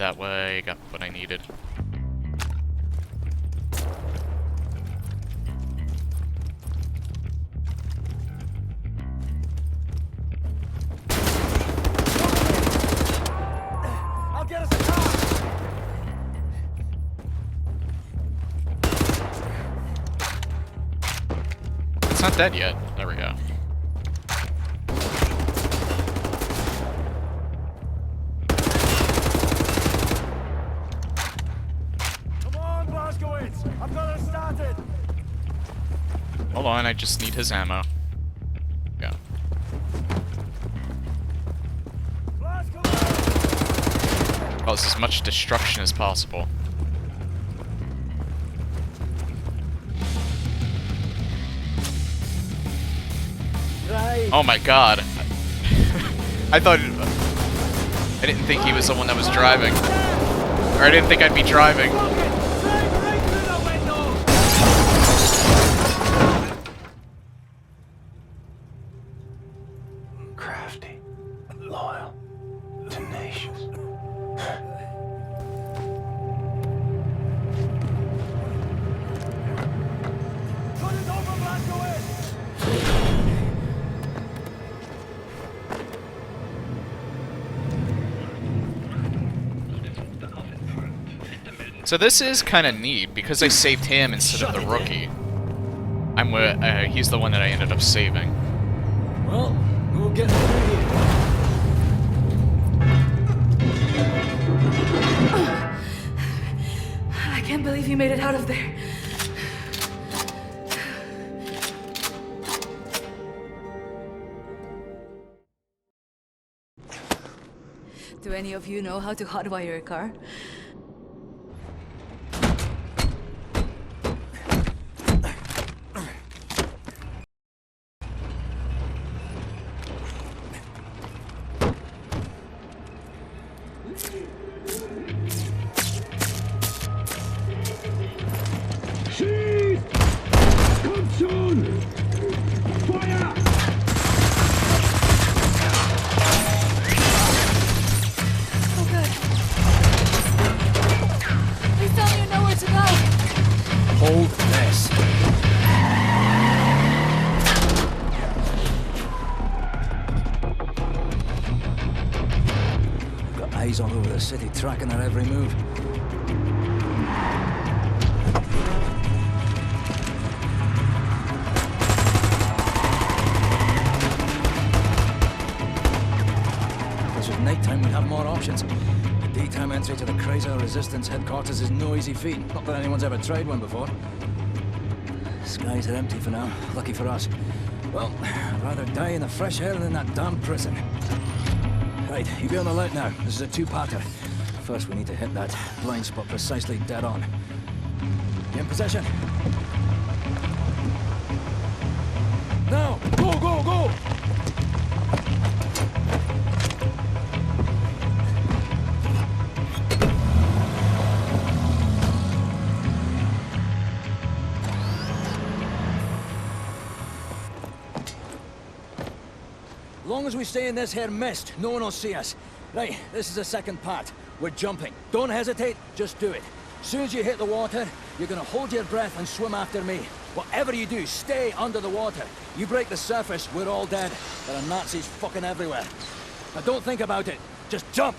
that way, got what I needed. I'll get us a car! It's not dead yet. There we go. I've got it started. Hold on, I just need his ammo. Go. Cause as much destruction as possible. Right. Oh my god. I thought... I didn't think he was the one that was driving. Or I didn't think I'd be driving. Crafty, loyal, tenacious. So this is kind of neat, because I saved him instead of the rookie. He's the one that I ended up saving. Well, we'll get through here. I can't believe you made it out of there. Do any of you know how to hotwire a car? Hold this. Got eyes all over the city, tracking our every move. If this was nighttime, we'd have more options. Daytime entry to the Chrysler Resistance headquarters is no easy feat. Not that anyone's ever tried one before. Skies are empty for now. Lucky for us. Well, I'd rather die in the fresh air than in that damn prison. Right, you be on the alert now. This is a two-parter. First, we need to hit that blind spot precisely dead on. You in position? Now! Go, go, go! As long as we stay in this here mist, no one will see us. Right, this is the second part. We're jumping. Don't hesitate, just do it. As soon as you hit the water, you're gonna hold your breath and swim after me. Whatever you do, stay under the water. You break the surface, we're all dead. There are Nazis fucking everywhere. Now don't think about it, just jump!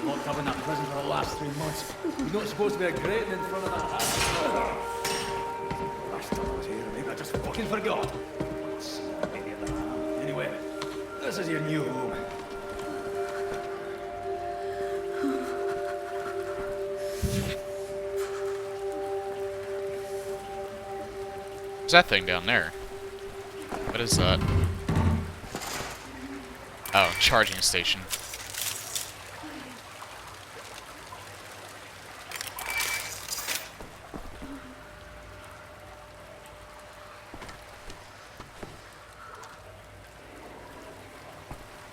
Locked up in that prison for the last 3 months. You're not supposed to be a grating in front of that house. Last time I was here, maybe I just fucking forgot. Idiot that I am. Anyway, this is your new home. What's that thing down there? What is that? Oh, charging station.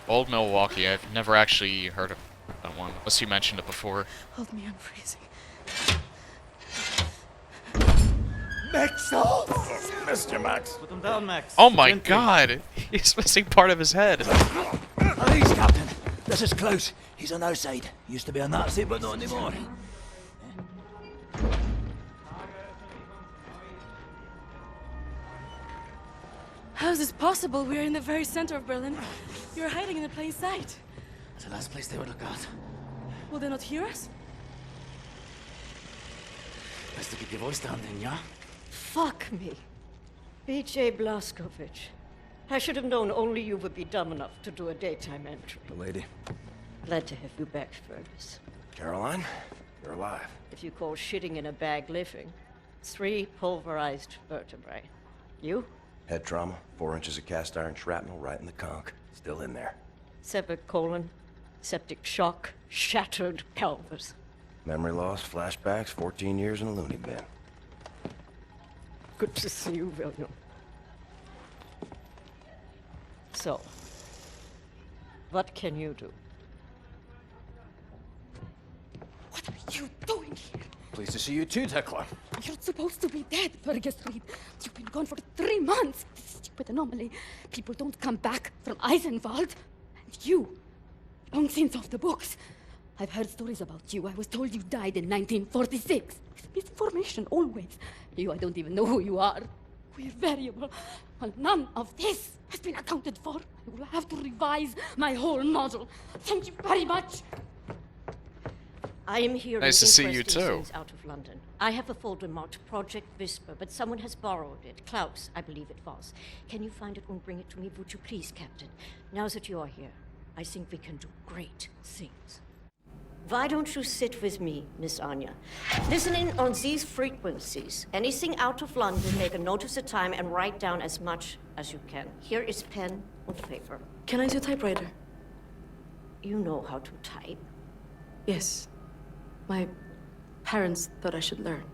Old Milwaukee. I've never actually heard of that one, unless you mentioned it before. Hold me, I'm freezing. Mr. Max. Put them down, Max. Oh my Gently. god! He's missing part of his head. Please, Captain. This is Klaus. He's on our side. Used to be a Nazi, but not anymore. How is this possible? We're in the very center of Berlin. You're hiding in plain sight. It's the last place they would look at. Will they not hear us? Best to keep your voice down then, yeah? Fuck me. B.J. Blazkowicz. I should have known only you would be dumb enough to do a daytime entry. The lady. Glad to have you back, Fergus. Caroline, you're alive. If you call shitting in a bag living, 3 pulverized vertebrae. You? Head trauma, 4 inches of cast iron shrapnel right in the conch. Still in there. Severed colon, septic shock, shattered pelvis. Memory loss, flashbacks, 14 years in a loony bin. Good to see you, William. So, what can you do? What are you doing here? Pleased to see you too, Tickler. You're supposed to be dead, Fergus Reed. You've been gone for 3 months. This stupid anomaly. People don't come back from Eisenwald. And you, long since off the books. I've heard stories about you. I was told you died in 1946. It's misinformation, always. You, I don't even know who you are. We're variable. Well, none of this has been accounted for. I will have to revise my whole model. Thank you very much. I am here Nice to in see you interesting too. things out of London. I have a folder marked Project Whisper, but someone has borrowed it. Klaus, I believe it was. Can you find it and bring it to me, would you please, Captain? Now that you are here, I think we can do great things. Why don't you sit with me, Miss Anya? Listen in on these frequencies. Anything out of London, make a note of the time and write down as much as you can. Here is pen and paper. Can I do typewriter? You know how to type. Yes. My parents thought I should learn.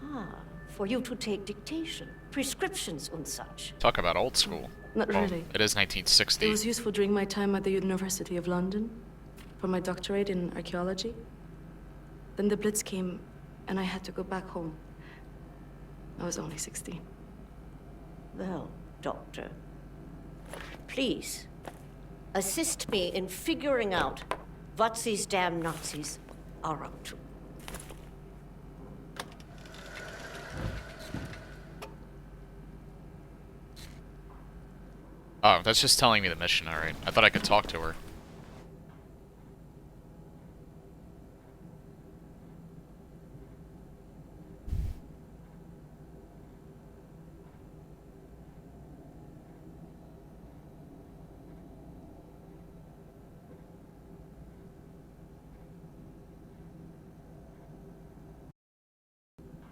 Ah, for you to take dictation, prescriptions and such. Talk about old school. Not Well, really. it is It 1960. was useful during my time at the University of London for my doctorate in archaeology. Then the Blitz came and I had to go back home. I was only 16. Well, Doctor, please assist me in figuring out what these damn Nazis are up to. Oh, that's just telling me the mission, alright. I thought I could talk to her.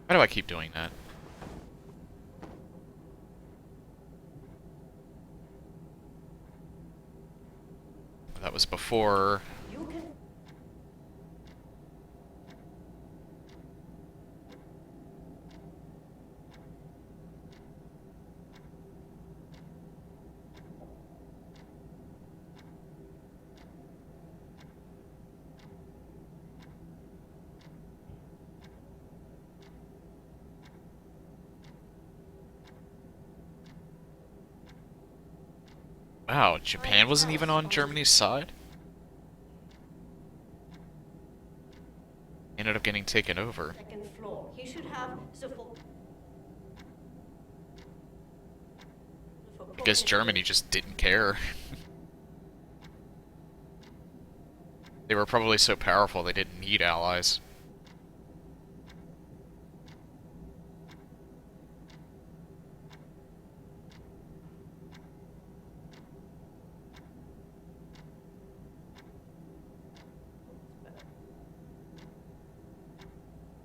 Why do I keep doing that? That was before... You can. Wow, Japan wasn't even on Germany's side? Ended up getting taken over. Second floor. He should have the full. I guess Germany just didn't care. They were probably so powerful they didn't need allies.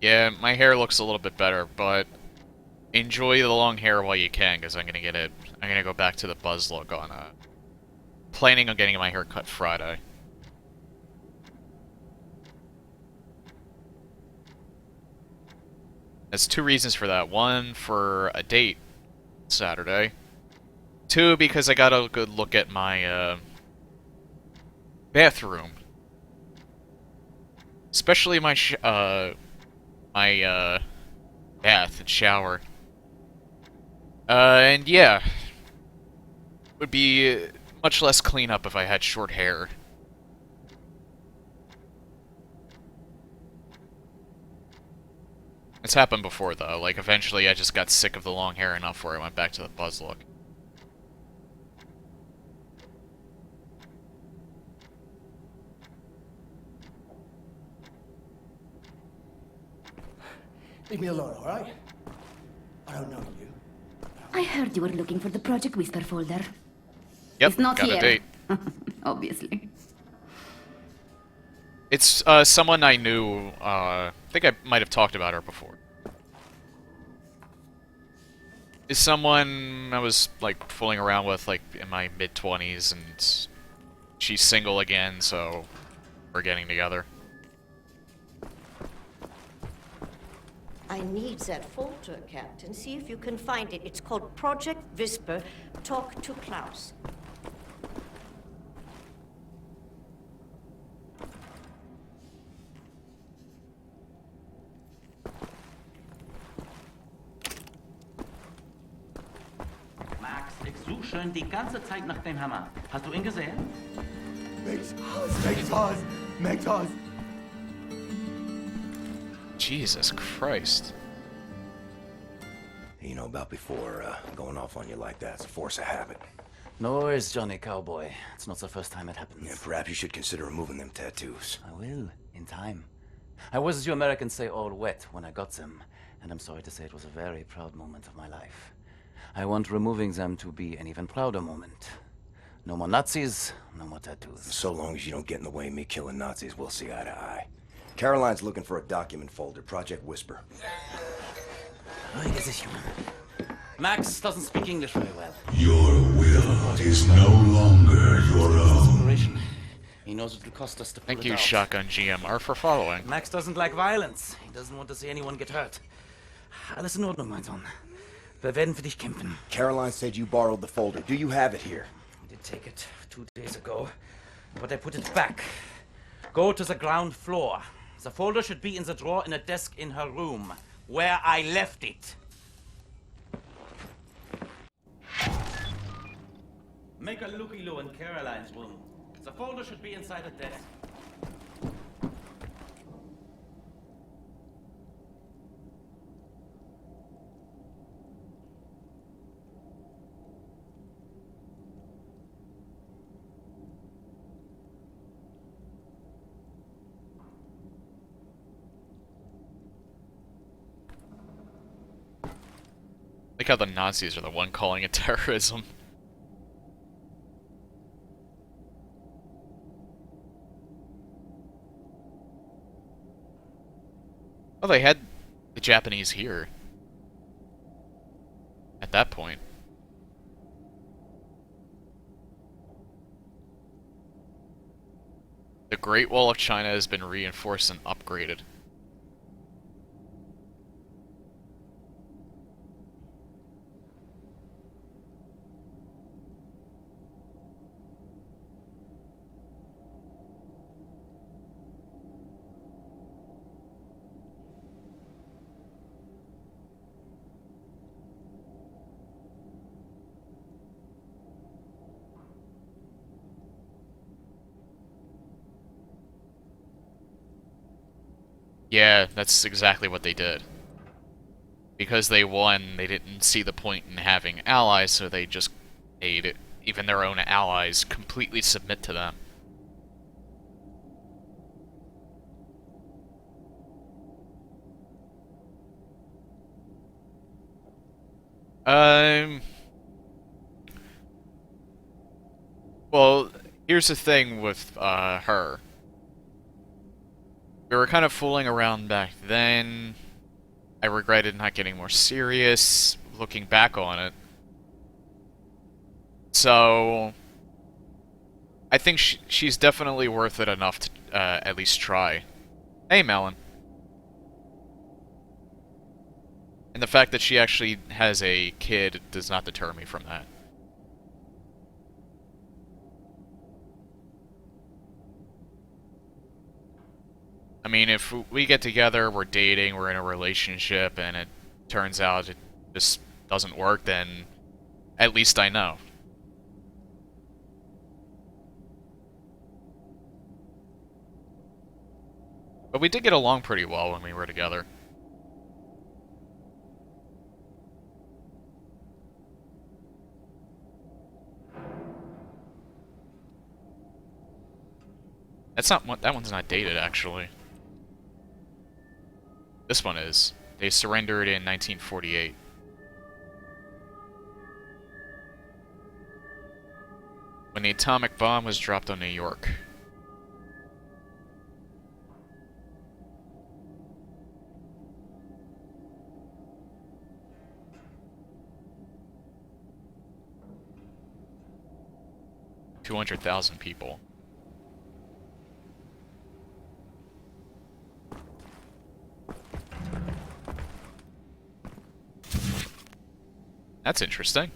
Yeah, my hair looks a little bit better, but enjoy the long hair while you can, because I'm gonna go back to the buzz look on planning on getting my hair cut Friday. There's two reasons for that. One, for a date Saturday. Two, because I got a good look at my bathroom. Especially my bath and shower. And yeah, would be much less cleanup if I had short hair. It's happened before, though. Like, eventually I just got sick of the long hair enough where I went back to the buzz look. Leave me alone, all right? I don't know you. I heard you were looking for the Project Whisper folder. Yep, It's not got here. a date. Obviously. It's someone I knew. I think I might have talked about her before. Is someone I was like fooling around with like in my mid-20s, and she's single again, so we're getting together. I need that folder, Captain. See if you can find it. It's called Project Whisper. Talk to Klaus. Max, ich suche schon die ganze Zeit nach dem Hammer. Hast du ihn gesehen? Megtos! Jesus Christ. You know about before, going off on you like that's a force of habit. No worries, Johnny Cowboy. It's not the first time it happens. Yeah, perhaps you should consider removing them tattoos. I will, in time. I was, as you Americans say, all wet when I got them, and I'm sorry to say it was a very proud moment of my life. I want removing them to be an even prouder moment. No more Nazis, no more tattoos. So long as you don't get in the way of me killing Nazis, we'll see eye to eye. Caroline's looking for a document folder, Project Whisper. Max doesn't speak English very well. Your will is no longer your own. He knows it will cost us to pull Thank it you, out. Shotgun GMR, for following. Max doesn't like violence. He doesn't want to see anyone get hurt. Alles in Ordnung, mein Sohn. Wir werden für dich kämpfen. Caroline said you borrowed the folder. Do you have it here? I did take it 2 days ago, but I put it back. Go to the ground floor. The folder should be in the drawer in a desk in her room, where I left it. Make a looky-loo in Caroline's room. The folder should be inside a desk. Like how the Nazis are the one calling it terrorism. Oh, they had the Japanese here. At that point. The Great Wall of China has been reinforced and upgraded. Yeah, that's exactly what they did. Because they won, they didn't see the point in having allies, so they just made even their own allies completely submit to them. Well, here's the thing with her. We were kind of fooling around back then. I regretted not getting more serious looking back on it. So I think she's definitely worth it enough to at least try. Hey, Melon. And the fact that she actually has a kid does not deter me from that. I mean, if we get together, we're dating, we're in a relationship, and it turns out it just doesn't work, then at least I know. But we did get along pretty well when we were together. That's not that one's not dated, actually. This one is. They surrendered in 1948. When the atomic bomb was dropped on New York. $200,000 people. That's interesting.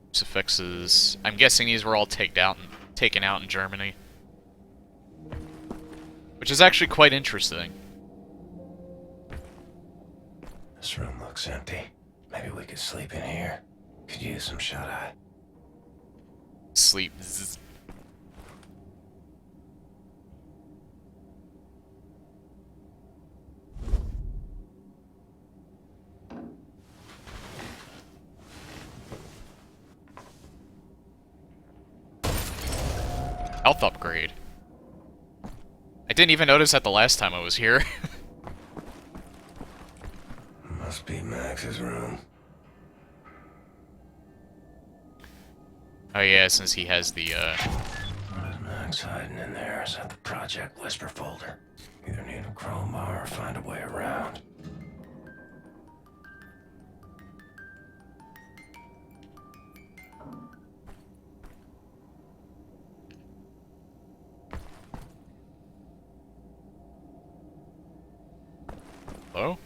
Crucifixes. I'm guessing these were all taken out in Germany. Which is actually quite interesting. This room looks empty. Maybe we could sleep in here. Could use some shut-eye. Sleep. Health upgrade. I didn't even notice that the last time I was here. Must be Max's room. Oh yeah, since he has the, What is Max hiding in there? Is that the Project Whisper folder? Either need a crowbar or find a way around. Hello?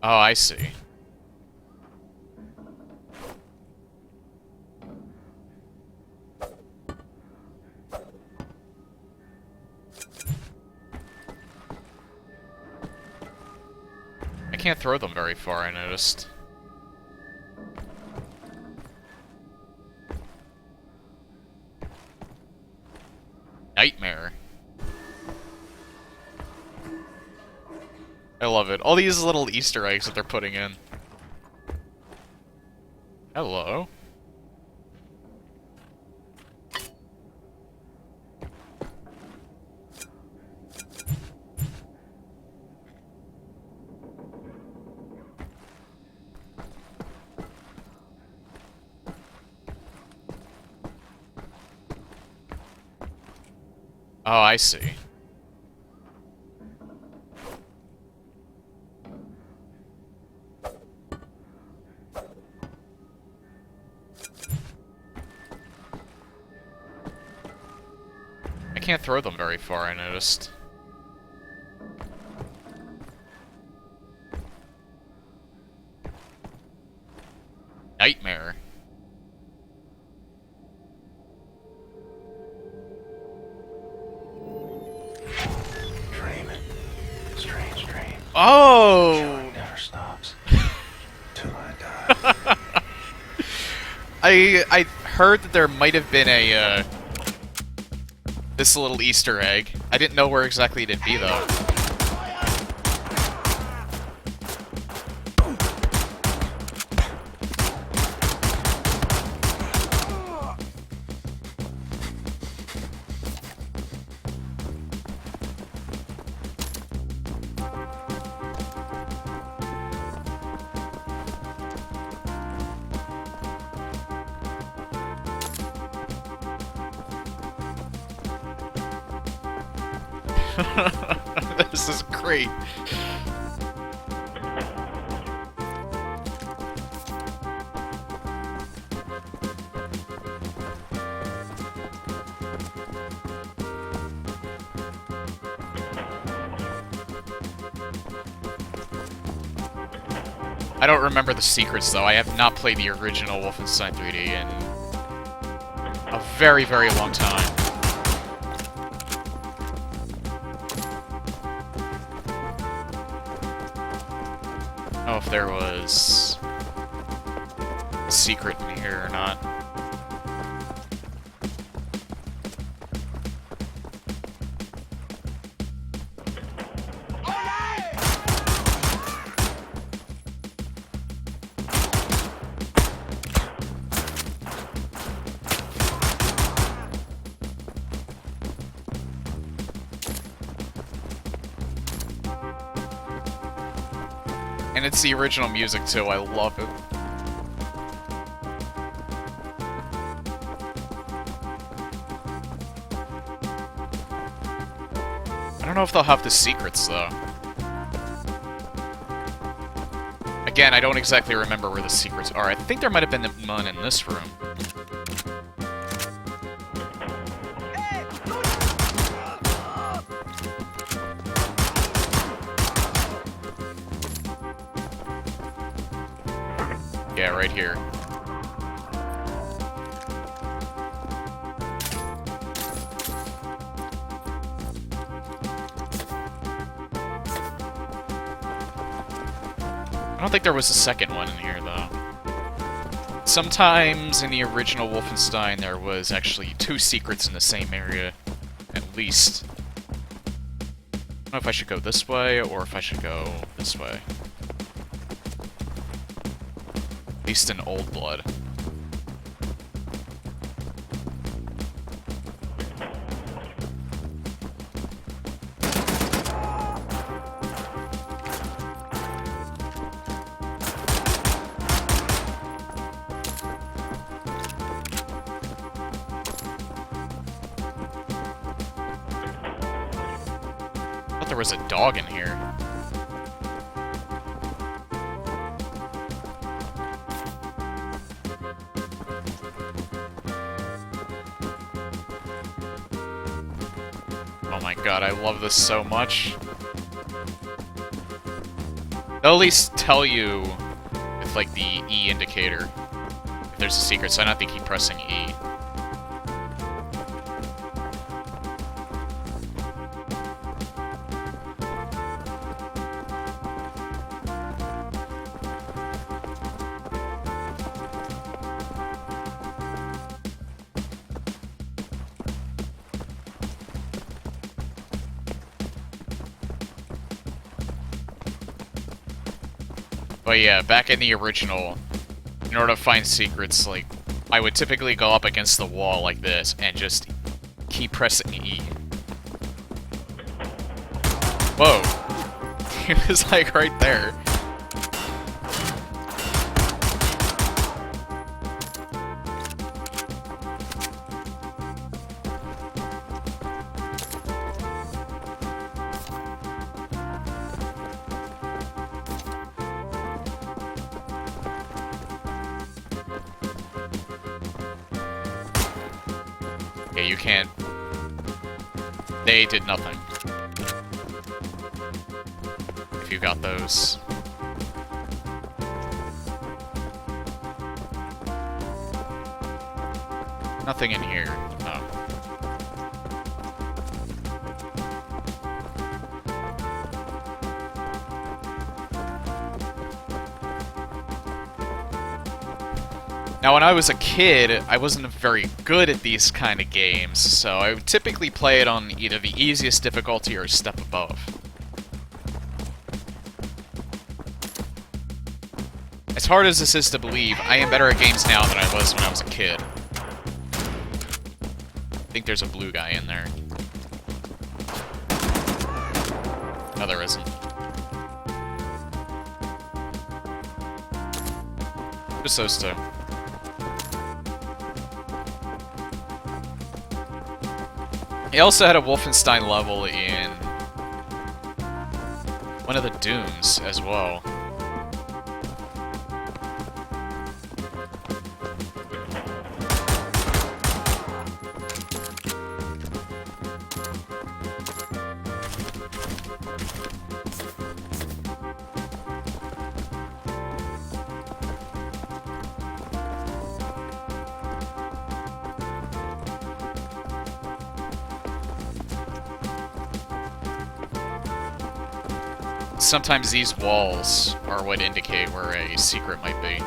Oh, I see. I can't throw them very far, I noticed. Nightmare. I love it. All these little Easter eggs that they're putting in. Hello. Oh, I see. I can't throw them very far, I noticed. Nightmare. Dreaming. Strange dream. Oh! Killing never stops. Till I die. I heard that there might have been a, this little Easter egg. I didn't know where exactly it'd be, though. This is great. I don't remember the secrets, though. I have not played the original Wolfenstein 3D in a very, very long time. I don't know if there was a secret in here or not. And it's the original music, too. I love it. I don't know if they'll have the secrets, though. Again, I don't exactly remember where the secrets are. I think there might have been one in this room. Yeah, right here. I don't think there was a second one in here, though. Sometimes in the original Wolfenstein, there was actually 2 secrets in the same area, at least. I don't know if I should go this way, or if I should go this way. At least in Old Blood. I thought there was a dog in here. Oh my god, I love this so much. They'll at least tell you with, like, the E indicator if there's a secret, so I don't have to keep pressing E. But yeah, back in the original, in order to find secrets, like, I would typically go up against the wall like this and just keep pressing E. Whoa. He was, like, right there. Yeah, you can't. They did nothing. If you got those. Nothing in here. Oh. Now, when I was a kid, I wasn't very good at these kind of games, so I would typically play it on either the easiest difficulty or a step above. As hard as this is to believe, I am better at games now than I was when I was a kid. I think there's a blue guy in there. No, there isn't. Just those two. He also had a Wolfenstein level in one of the dunes as well. Sometimes these walls are what indicate where a secret might be.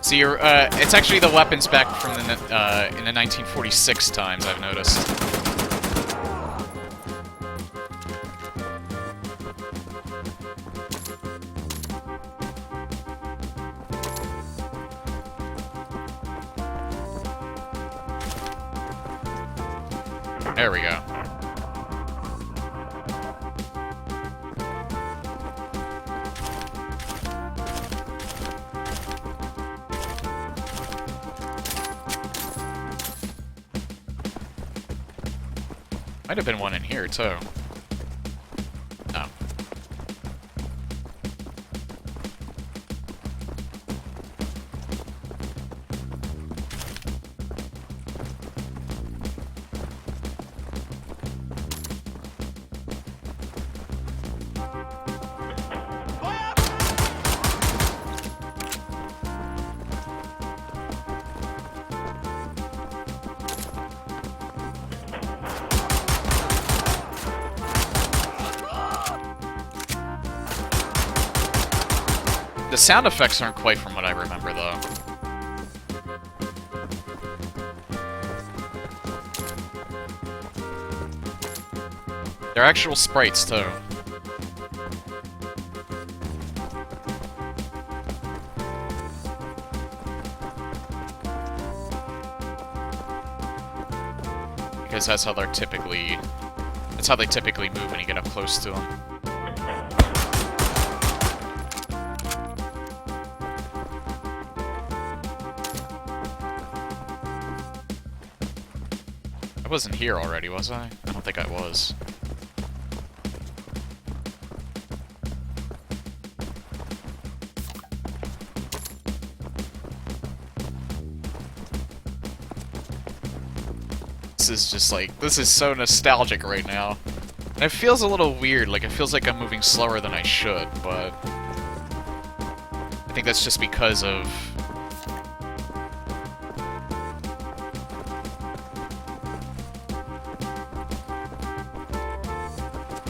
So you're, it's actually the weapons back from the, in the 1946 times, I've noticed. There we go. Might have been one in here, too. No. The sound effects aren't quite from what I remember, though. They're actual sprites, too. Because that's how they're typically... That's how they typically move when you get up close to them. I wasn't here already, was I? I don't think I was. This is just like, this is so nostalgic right now. And it feels a little weird, like it feels like I'm moving slower than I should, but... I think that's just because of...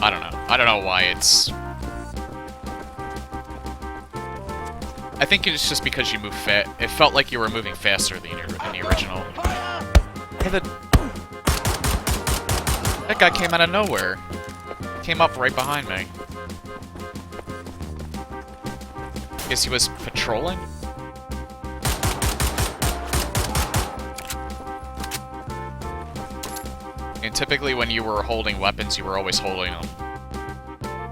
I don't know. I don't know why it's... I think it's just because you move it felt like you were moving faster than the original. Hey, that guy came out of nowhere. Came up right behind me. Guess he was patrolling? And typically when you were holding weapons, you were always holding them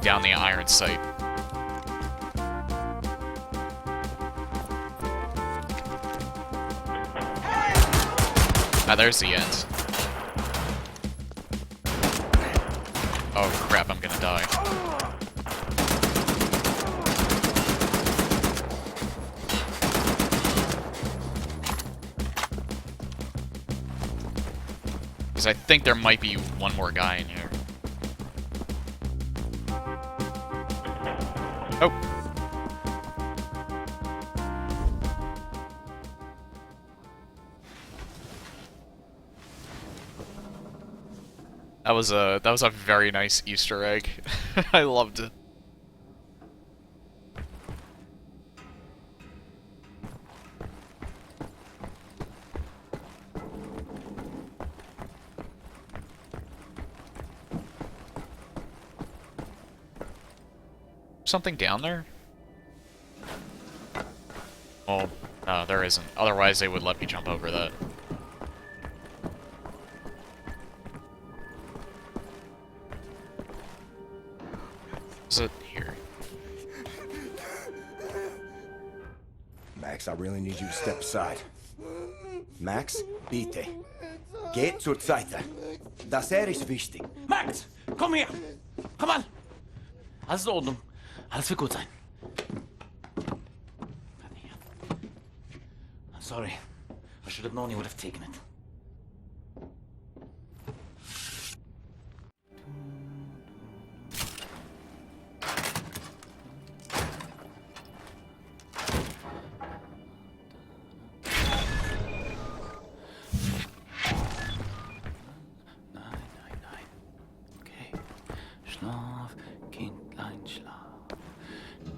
down the iron sight. Ah, there's the end. Oh crap, I'm gonna die. Because I think there might be one more guy in here. Oh! That was a very nice Easter egg. I loved it. something down there? Oh, no, there isn't. Otherwise, they would let me jump over that. Is it here? Max, I really need you to step aside. Max, bitte. Geht zur Seite. Das ist wichtig. Max, komm her! Komm an! Alles in Ordnung. Alles wird gut sein. I'm sorry. I should have known you would have taken it. Schlaf, Kindlein, schlaf.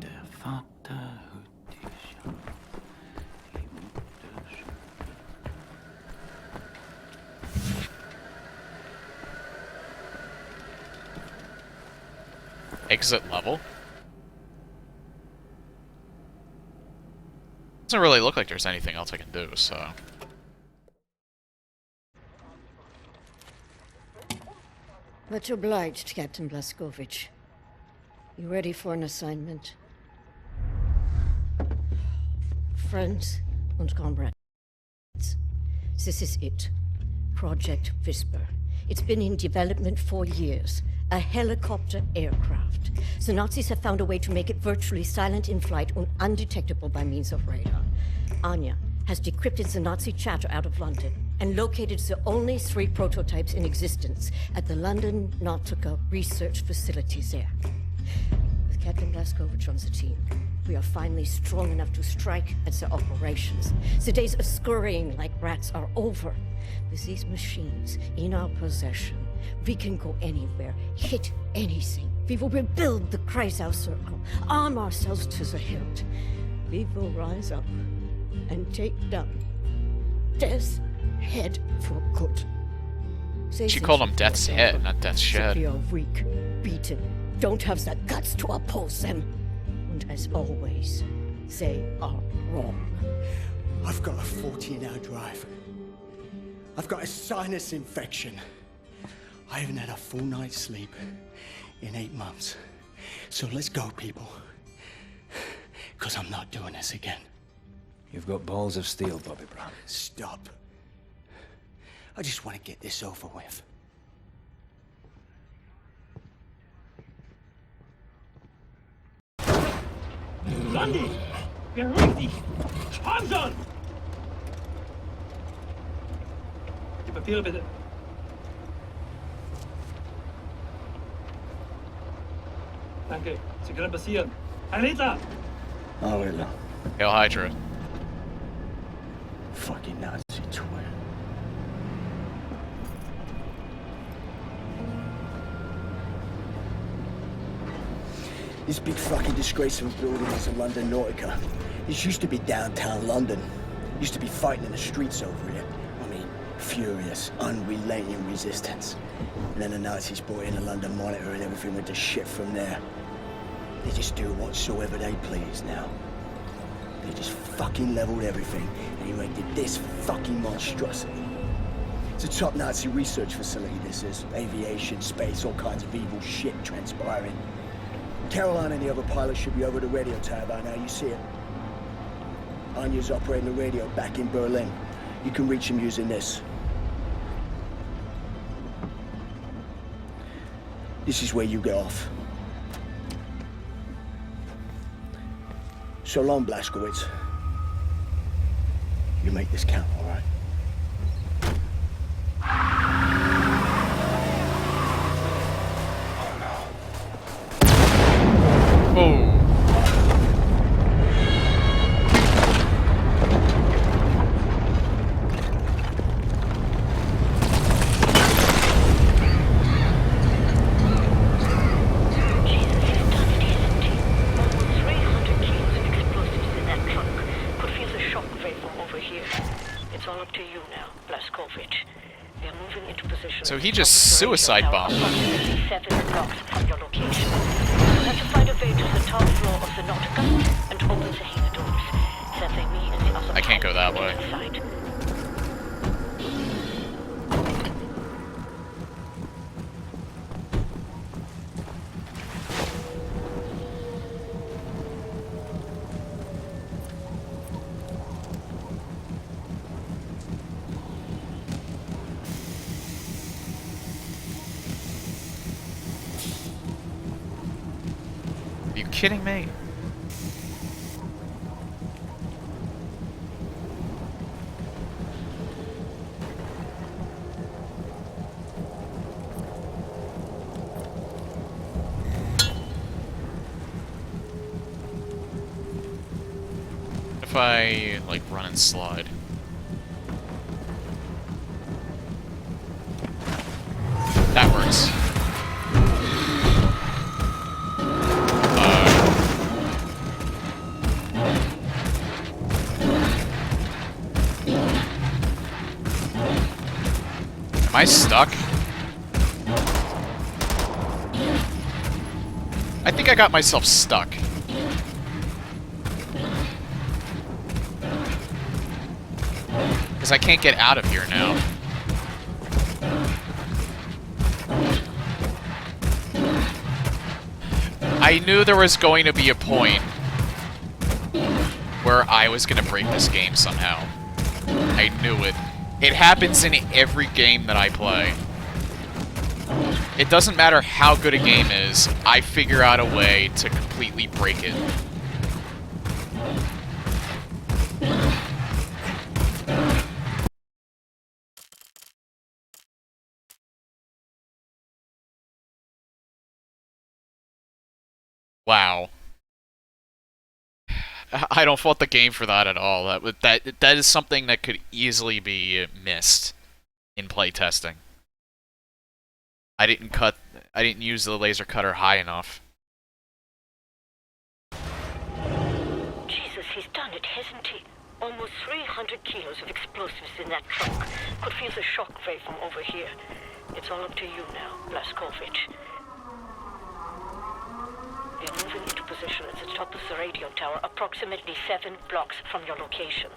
Der Vater hüt dich auf. Die Mutter Exit level? Doesn't really look like there's anything else I can do, so... Much obliged, Captain Blazkowicz. You ready for an assignment? Friends and comrades, this is it. Project Whisper. It's been in development for years. A helicopter aircraft. The Nazis have found a way to make it virtually silent in flight and undetectable by means of radar. Anya has decrypted the Nazi chatter out of London and located the only 3 prototypes in existence at the London Nautica research facilities there. With Captain Blazkowicz on the team, we are finally strong enough to strike at the operations. The days of scurrying like rats are over. With these machines in our possession, we can go anywhere, hit anything. We will rebuild the Kreisau Circle, arm ourselves to the hilt. We will rise up and take down Death's Head for good. She called him Death's Head, not Death's Shed. We are weak, beaten, don't have the guts to oppose them. And as always, they are wrong. I've got a 14-hour drive. I've got a sinus infection. I haven't had a full night's sleep in 8 months. So let's go, people. Because I'm not doing this again. You've got balls of steel, Bobby Brown. Stop. I just want to get this over with. Sandy! Beruhig dich! Sponsor! Die Papiere bitte. Danke. Sie können passieren. Herr Hitler! Oh, Hitler. Hail Hydra. Fucking Nazi twin. This big fucking disgrace of a building is the London Nautica. This used to be downtown London. Used to be fighting in the streets over it. I mean, furious, unrelenting resistance. And then the Nazis brought in a London Monitor and everything went to shit from there. They just do whatsoever they please now. They just fucking leveled everything and erected this fucking monstrosity. It's a top Nazi research facility, this is. Aviation, space, all kinds of evil shit transpiring. Caroline and the other pilots should be over the radio tower by now, you see it. Anya's operating the radio back in Berlin. You can reach him using this. This is where you get off. So long, Blazkowicz. You make this count, all right? Oh. So he just suicide bombed. 7 blocks from your location. You have to find a way to the top floor of the Nautica and open the hangar doors. That way me and the other I can't go that pilots way. can get inside. Are you kidding me? If I, like, run and slide. That works. Am I stuck? I think I got myself stuck. Because I can't get out of here now. I knew there was going to be a point where I was going to break this game somehow. I knew it. It happens in every game that I play. It doesn't matter how good a game is, I figure out a way to completely break it. Wow. I don't fault the game for that at all. That is something that could easily be missed in playtesting. I didn't use the laser cutter high enough. Jesus, he's done it, hasn't he? Almost 300 kilos of explosives in that trunk. Could feel the shock wave from over here. It's all up to you now, Blazkowicz. We're moving into position at the top of the radio tower, approximately 7 blocks from your location.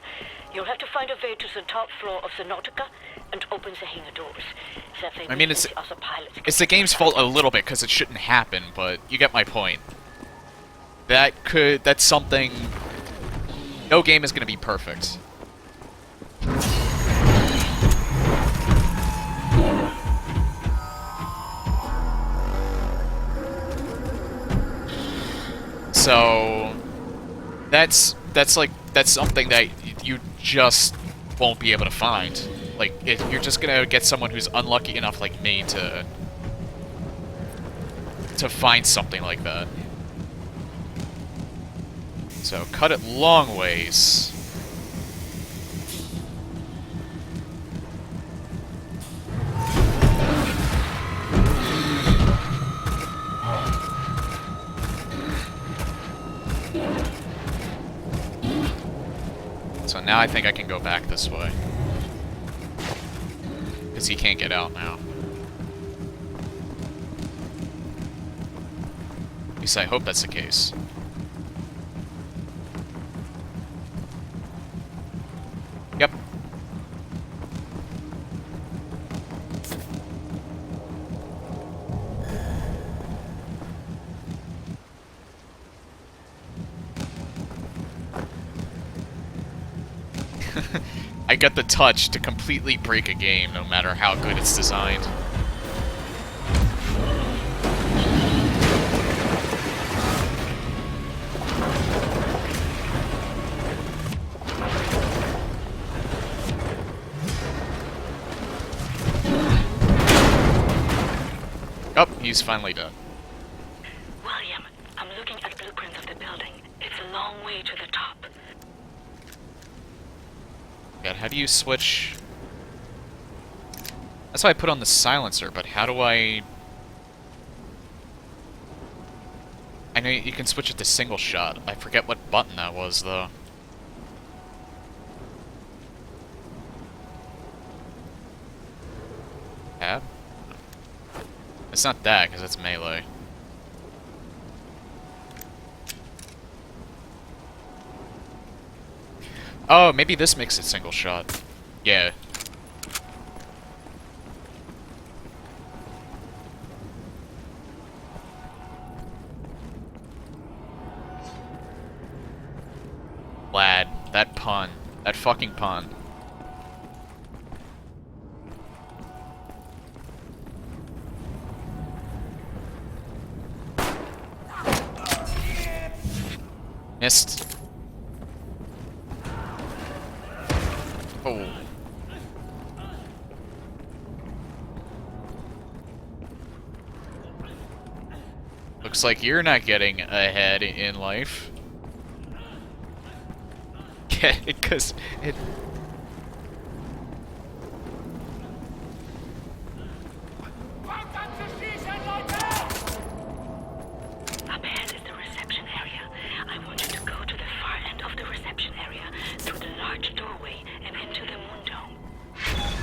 You'll have to find a way to the top floor of the Nautica and open the hangar doors. That way I mean, the other pilots can it's the game's fault a little bit because it shouldn't happen, but you get my point. That's something. No game is going to be perfect. So that's something that you just won't be able to find. Like, you're just gonna get someone who's unlucky enough like me to find something like that. So cut it long ways. So now I think I can go back this way. Because he can't get out now. At least I hope that's the case. Yep. I got the touch to completely break a game, no matter how good it's designed. Oh, he's finally done. William, I'm looking at blueprints of the building. It's a long way to the top. God, how do you switch? That's why I put on the silencer, but how do I know you can switch it to single shot. I forget what button that was, though. Tab? It's not that, because it's melee. Oh, maybe this makes it single shot. Yeah. Lad, that pun. That fucking pun. Missed. Oh. Looks like you're not getting ahead in life. Because it... Up ahead is the reception area. I want you to go to the far end of the reception area, through the large doorway, and into the moon dome.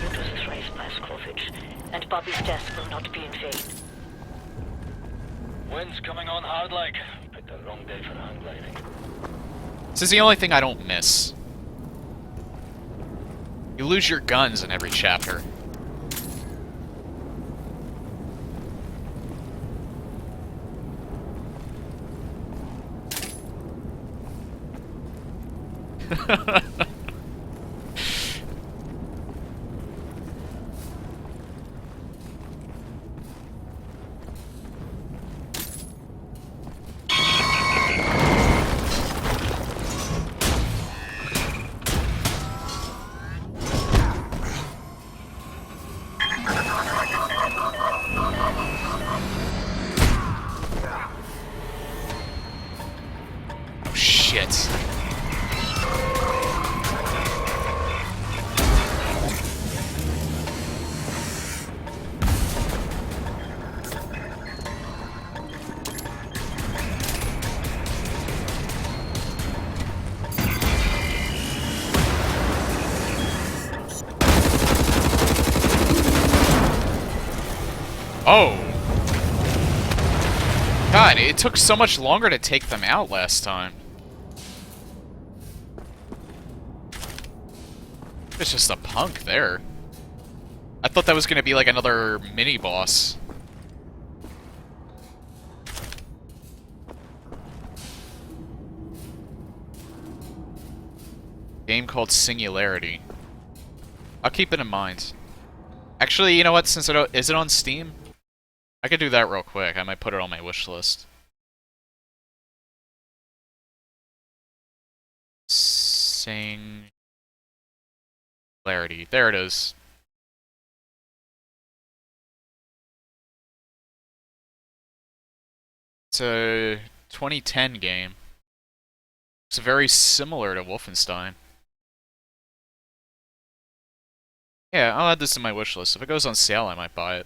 It was thrice Blaskovich, and Bobby's death will not be in vain. Wind's coming on hard like. Picked the wrong day for hang gliding. This is the only thing I don't miss. You lose your guns in every chapter. Shit. Oh. God, it took so much longer to take them out last time. It's just a punk there. I thought that was gonna be like another mini-boss. Game called Singularity. I'll keep it in mind. Actually, you know what, since is it on Steam? I could do that real quick. I might put it on my wish list. Singularity. There it is. It's a 2010 game. It's very similar to Wolfenstein. Yeah, I'll add this to my wish list. If it goes on sale, I might buy it.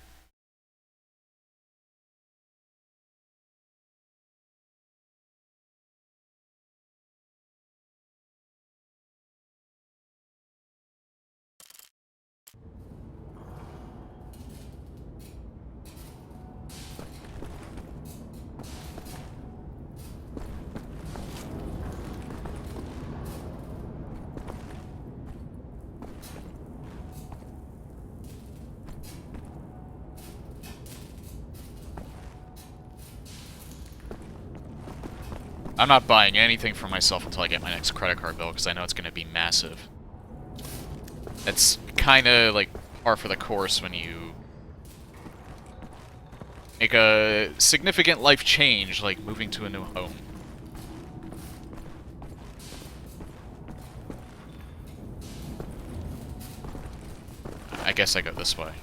I'm not buying anything for myself until I get my next credit card bill, because I know it's going to be massive. It's kind of like par for the course when you make a significant life change, like moving to a new home. I guess I go this way.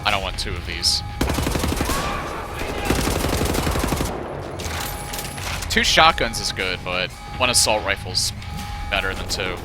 I don't want two of these. Two shotguns is good, but one assault rifle's better than two.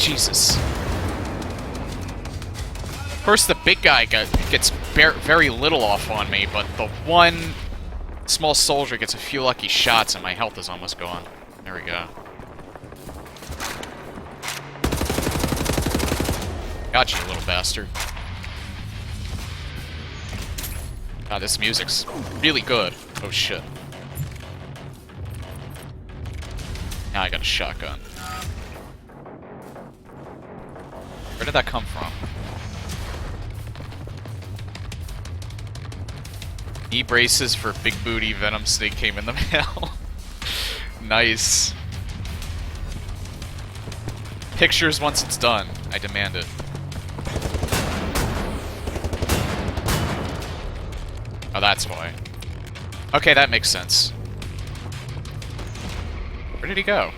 Jesus. Of course, the big guy gets very little off on me, but the one small soldier gets a few lucky shots and my health is almost gone. There we go. Got you, little bastard. God, this music's really good. Oh, shit. Now I got a shotgun. Where did that come from? Knee braces for big booty Venom Snake came in the mail. Nice. Pictures once it's done. I demand it. Oh, that's why. Okay, that makes sense. Where did he go?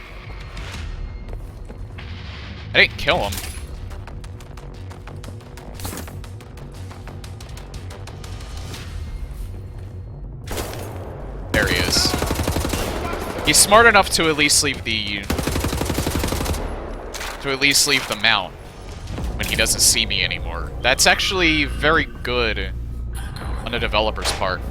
I didn't kill him. There he is. He's smart enough to at least leave the... mount when he doesn't see me anymore. That's actually very good on a developer's part.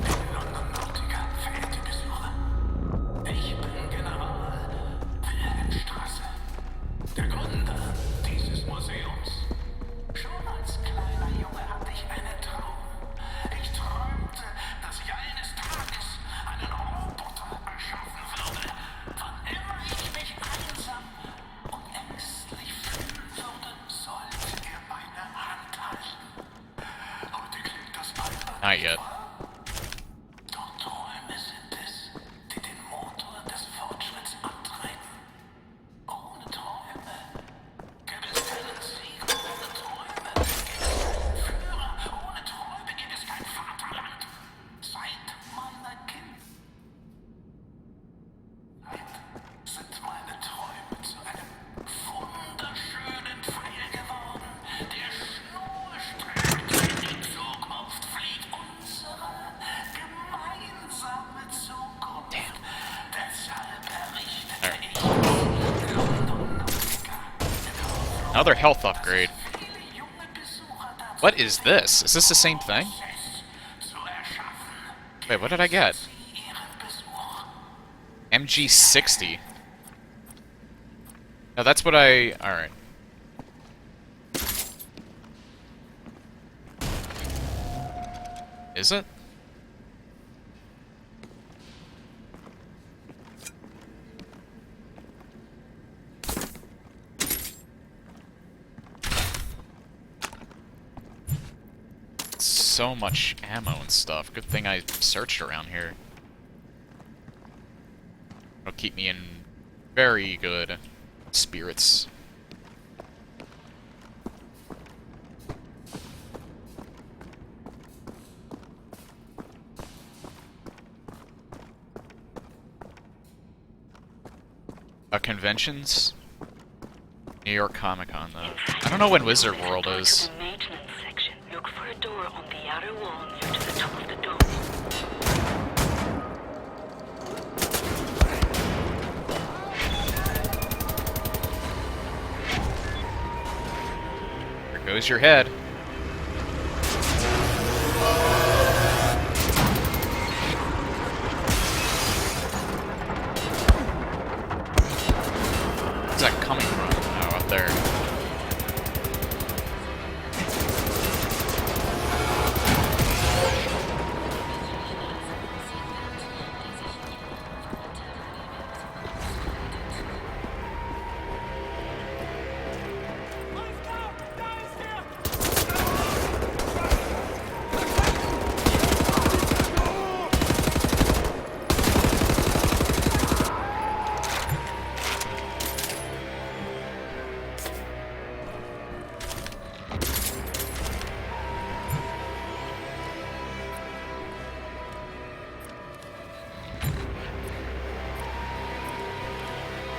Not yet. Another health upgrade. What is this? Is this the same thing? Wait, what did I get? MG60. No, that's what I... Alright. Is it? So much ammo and stuff. Good thing I searched around here. It'll keep me in very good spirits. Conventions? New York Comic Con, though. I don't know when Wizard World is. Look for a door on the outer wall near to the top of the dome. There goes your head. Where's that coming from? Oh, up there.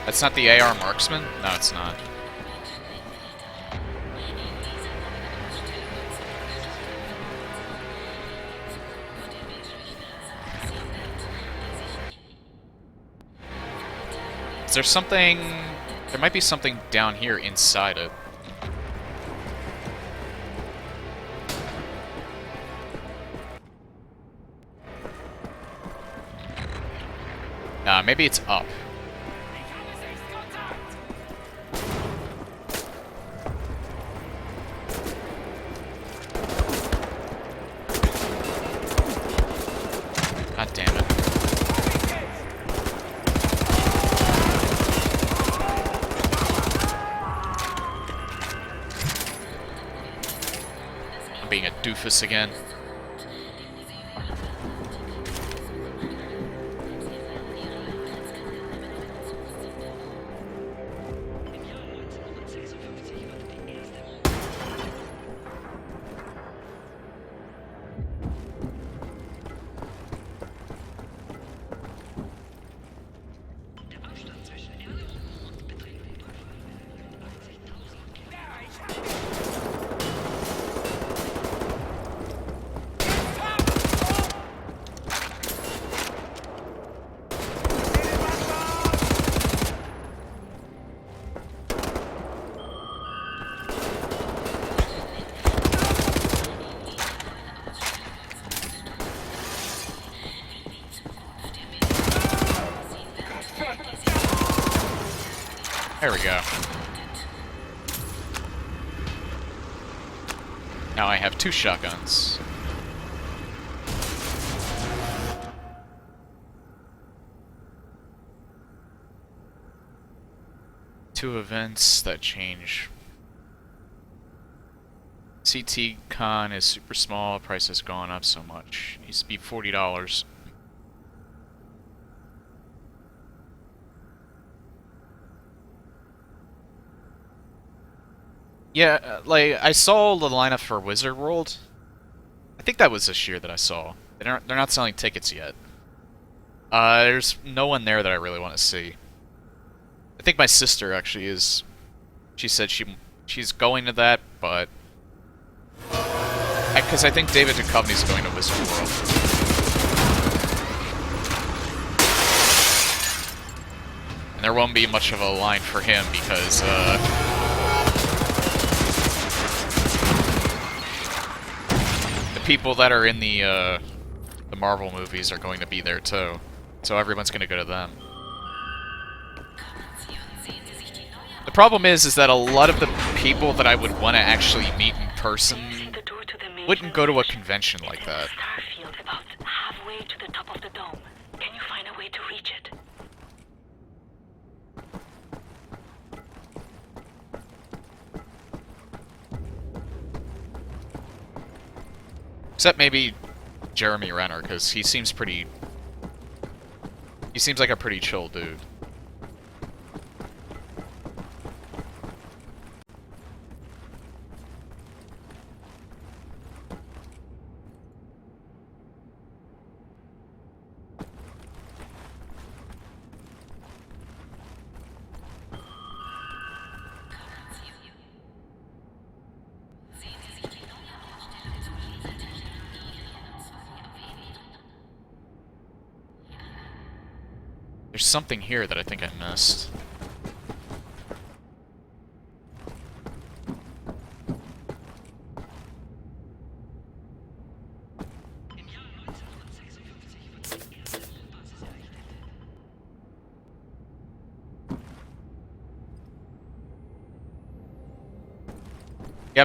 That's not the AR marksman? No, it's not. Is there something There might be something down here inside it. Maybe it's up. God damn it. I'm being a doofus again. There we go. Now I have 2 shotguns. Two events that change. CT con is super small, price has gone up so much. It used to be $40. Yeah, like, I saw the lineup for Wizard World. I think that was this year that I saw. They're not selling tickets yet. There's no one there that I really want to see. I think my sister actually is. She said she's going to that, but because I think David Duchovny's going to Wizard World. And there won't be much of a line for him because people that are in the Marvel movies are going to be there too, so everyone's going to go to them. The problem is that a lot of the people that I would want to actually meet in person wouldn't go to a convention like that. Starfield about halfway to the top of the dome. Can you find a way to reach it? Except maybe Jeremy Renner, because he seems pretty... He seems like a pretty chill dude. There's something here that I think I missed. Yeah,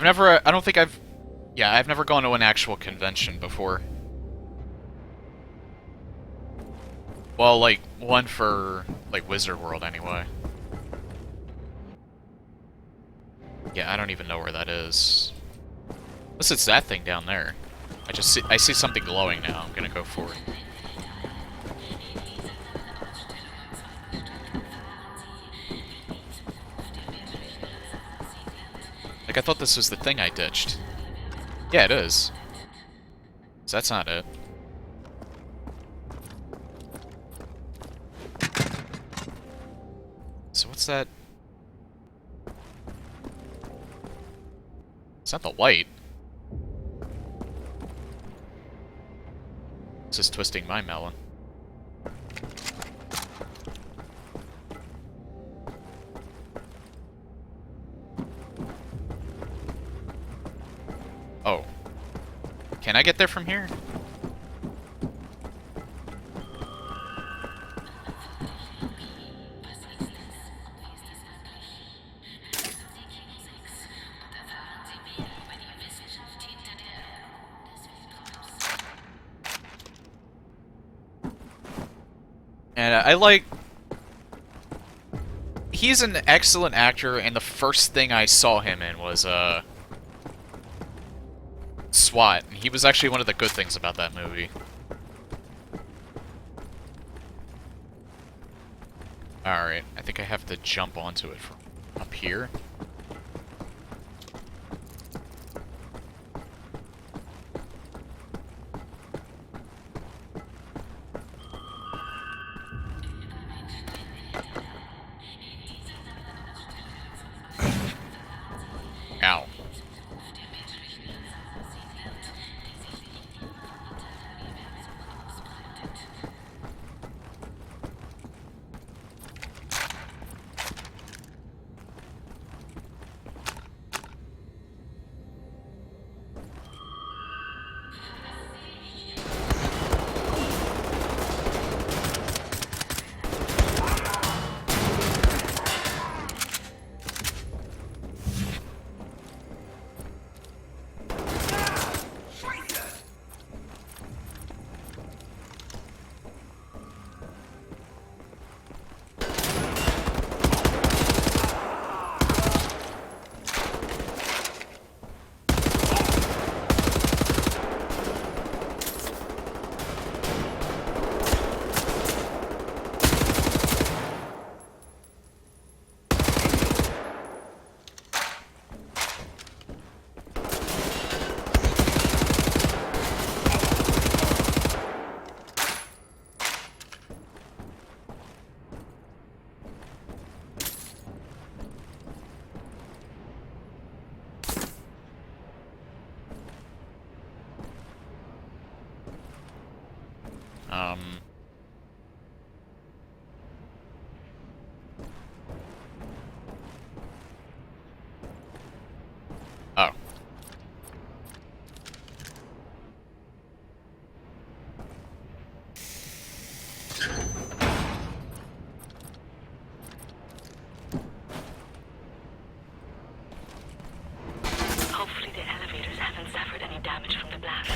I've never gone to an actual convention before. Well, like, one for, like, Wizard World, anyway. Yeah, I don't even know where that is. Unless it's that thing down there. I see something glowing now. I'm gonna go for it. Like, I thought this was the thing I ditched. Yeah, it is. So that's not it. So what's that? It's not the light. This is twisting my melon. Can I get there from here? And I like... He's an excellent actor, and the first thing I saw him in was, SWAT. And he was actually one of the good things about that movie. Alright, I think I have to jump onto it from up here. Ow. Oh. Hopefully the elevators haven't suffered any damage from the blast.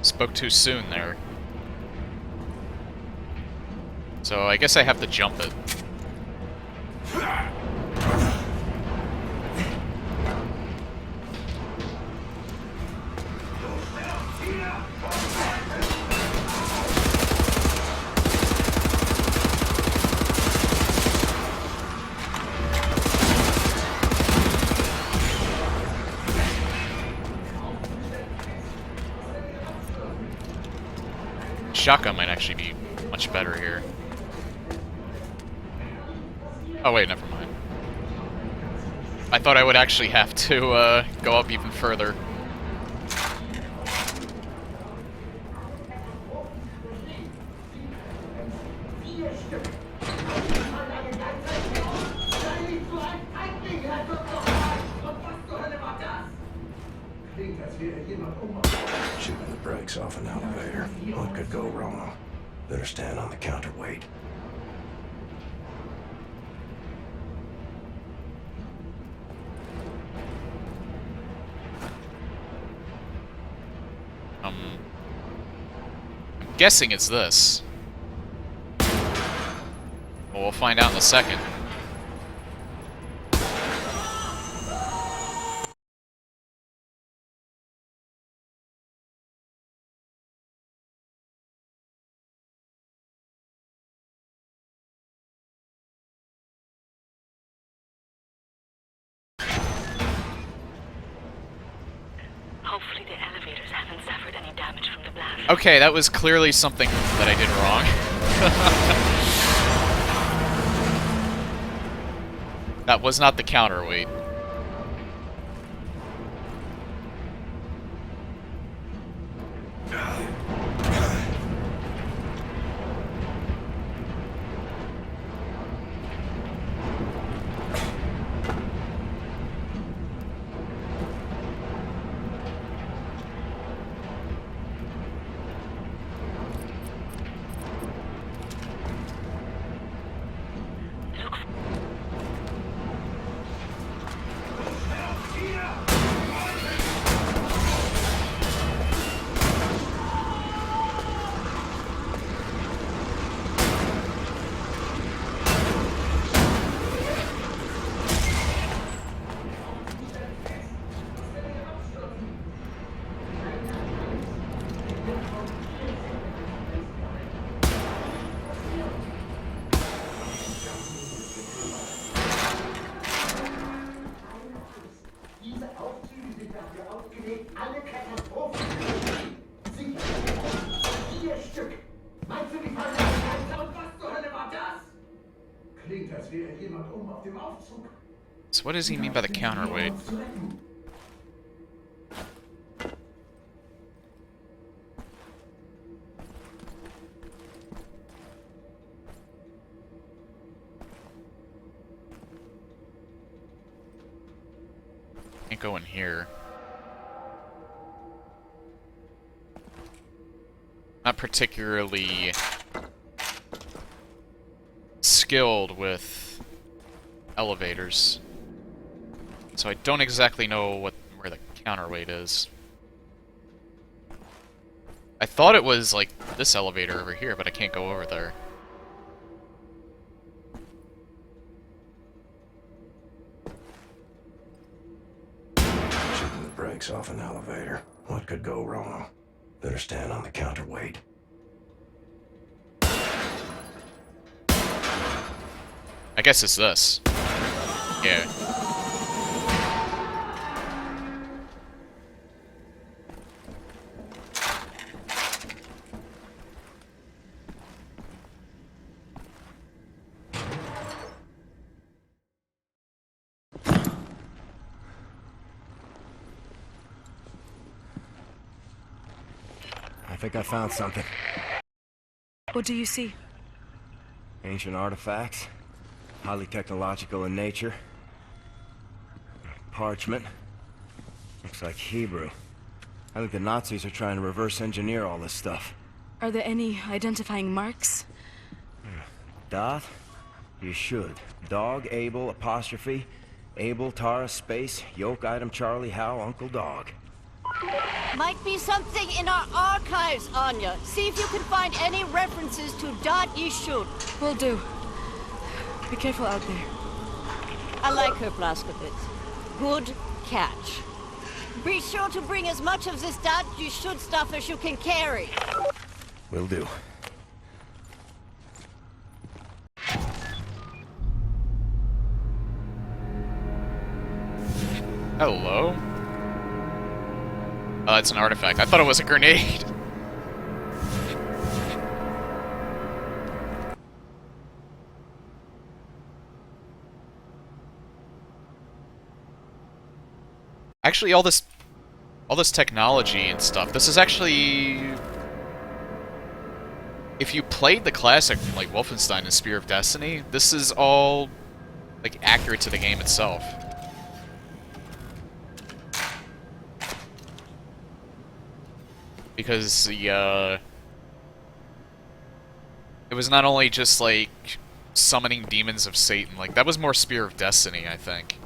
Spoke too soon there. So I guess I have to jump it. Shotgun might actually be much better here. Oh wait, never mind. I thought I would actually have to go up even further. Shooting the brakes off an elevator. What could go wrong? Better stand on the counterweight. I'm guessing it's this. Well, we'll find out in a second. Hopefully the elevators haven't suffered any damage from the blast. Okay, that was clearly something that I did wrong. That was not the counterweight. So what does he mean by the counterweight? Can't go in here. Not particularly skilled with elevators, so I don't exactly know where the counterweight is. I thought it was like this elevator over here, but I can't go over there. Shooting the brakes off an elevator. What could go wrong? Better stand on the counterweight. I guess it's this. Yeah. I think I found something. What do you see? Ancient artifacts. Highly technological in nature. Parchment. Looks like Hebrew. I think the Nazis are trying to reverse engineer all this stuff. Are there any identifying marks? Dot? You should. Dog, Abel, apostrophe. Abel, Tara, space, yoke item, Charlie, Hal, Uncle Dog. Might be something in our archives, Anya. See if you can find any references to Dot Yishud. Will do. Be careful out there. I like her, Blazkowicz. Good catch. Be sure to bring as much of this Dot Yishud stuff as you can carry. Will do. Hello? Oh, that's an artifact. I thought it was a grenade. Actually, all this technology and stuff, this is actually... If you played the classic, like Wolfenstein and Spear of Destiny, this is all, like, accurate to the game itself. Because the, it was not only just, like, summoning demons of Satan, like, that was more Spear of Destiny, I think.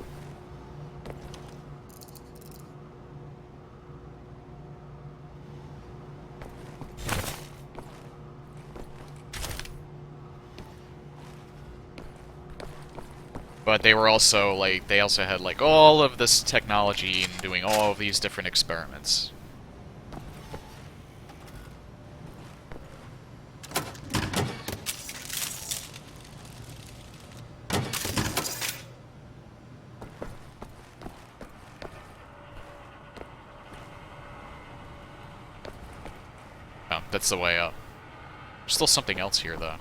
But they were also, like, they also had, like, all of this technology and doing all of these different experiments. Oh, that's the way up. There's still something else here, though.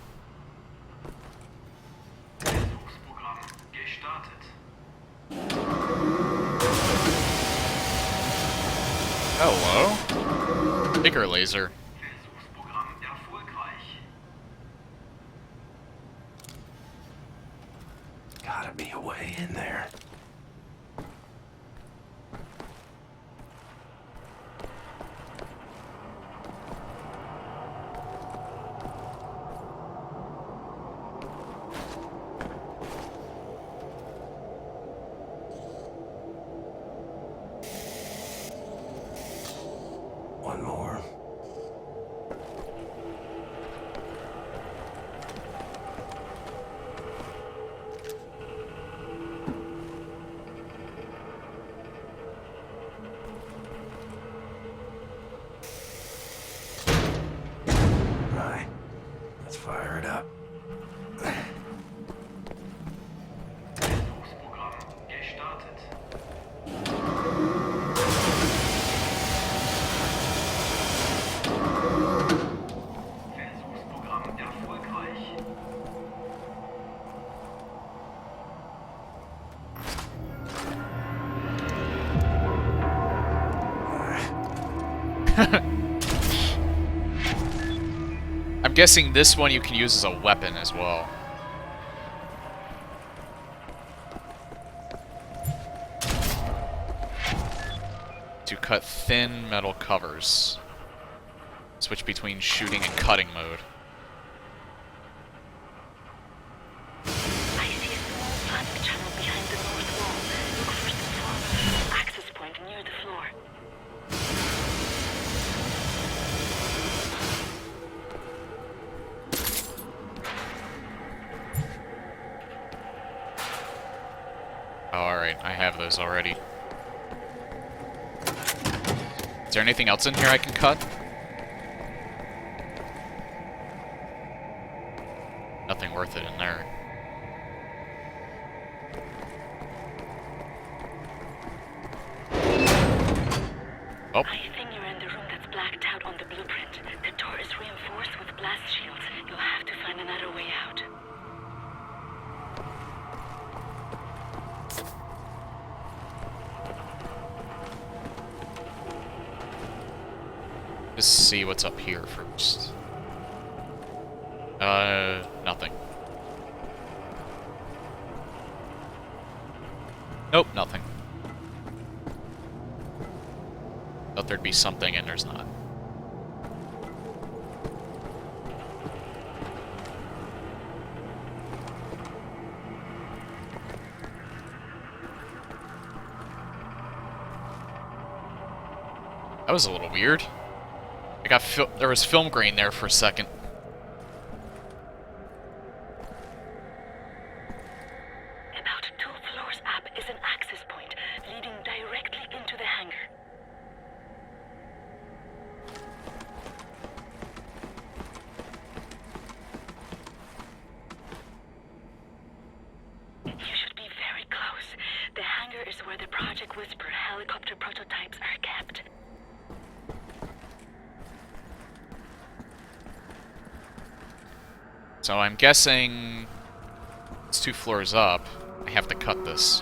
Hello? Bigger laser. Gotta be a way in there. One more. Right. Let's fire it up. I'm guessing this one you can use as a weapon as well. To cut thin metal covers. Switch between shooting and cutting mode. I see a small plastic channel behind the north wall. Look first and foremost, access point near the floor. Oh, alright, I have those already. Is there anything else in here I can cut? Nothing worth it in there. Oh. I think you're in the room that's blacked out on the blueprint. The door is reinforced with blast shields. You'll have to find another way out. Just see what's up here first. Nothing. Nope, nothing. Thought there'd be something and there's not. That was a little weird. There was film grain there for a second. About 2 floors up is an access point leading directly into the hangar. You should be very close. The hangar is where the Project Whisper helicopter prototypes are kept. So I'm guessing it's 2 floors up. I have to cut this.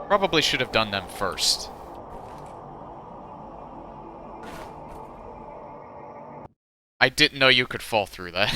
Probably should have done them first. I didn't know you could fall through that.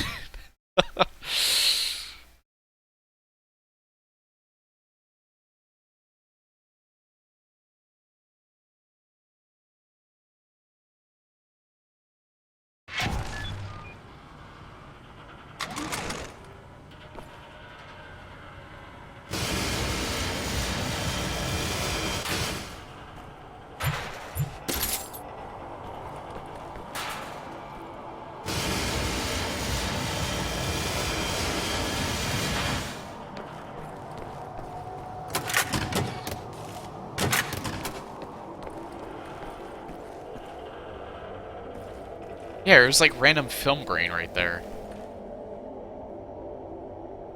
Yeah, there's like random film grain right there.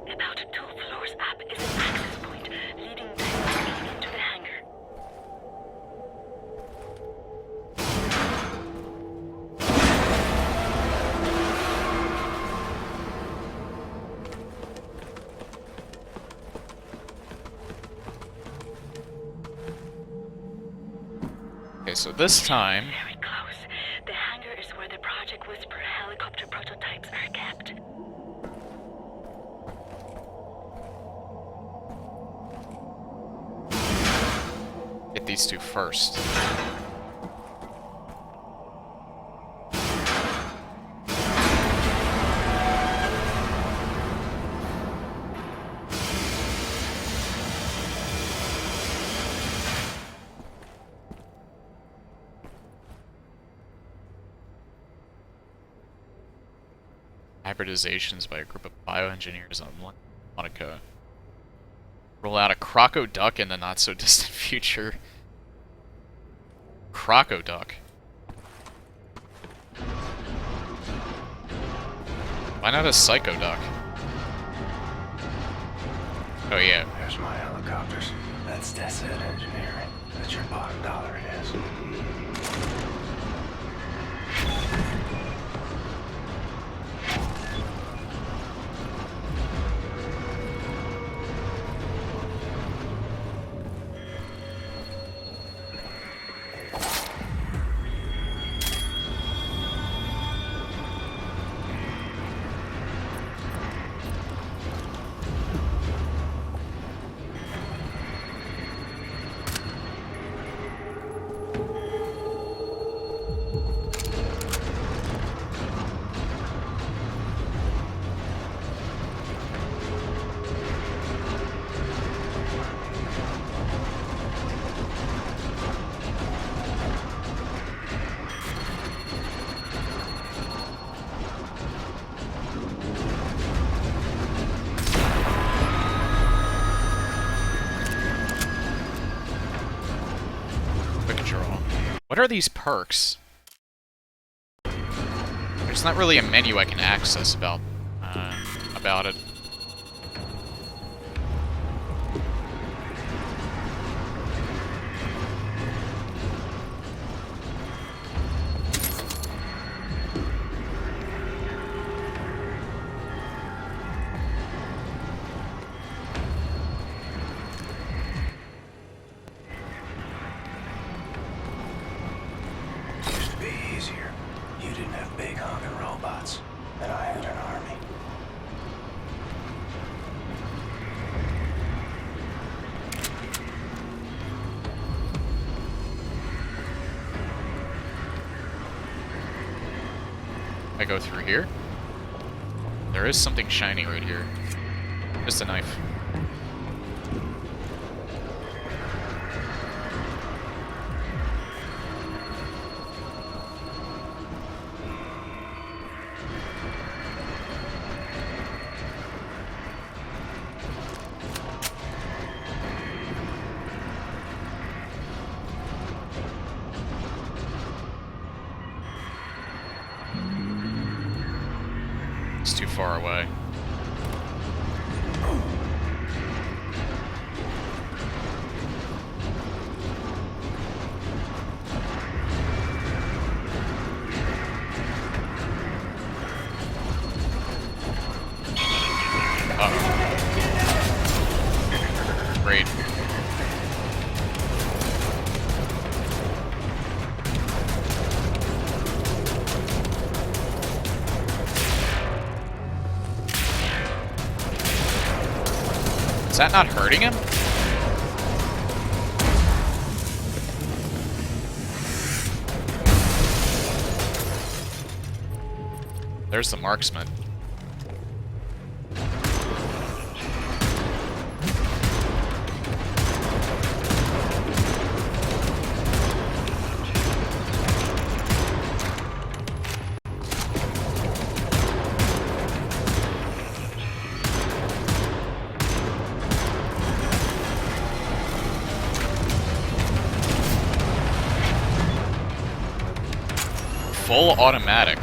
About 2 floors up is an access point leading directly into the hangar. Okay, so this time... Very close. The hangar is where the Project Whisper helicopter prototypes are kept. Hit these 2 first. Hybridizations by a group of bioengineers on Monaco. Roll out a croco-duck in the not-so-distant future. Croco-duck? Why not a psycho-duck? Oh yeah. There's my helicopters. That's Desset Engineering. That's your bottom dollar, it is. quick draw. What are these perks? There's not really a menu I can access about it. Used to be easier. You didn't have big honking robots, and I had an army. I go through here. There is something shiny right here. Just a knife. It's too far away. Uh-oh. Great. Is that not hurting him? There's the marksman. Full automatic.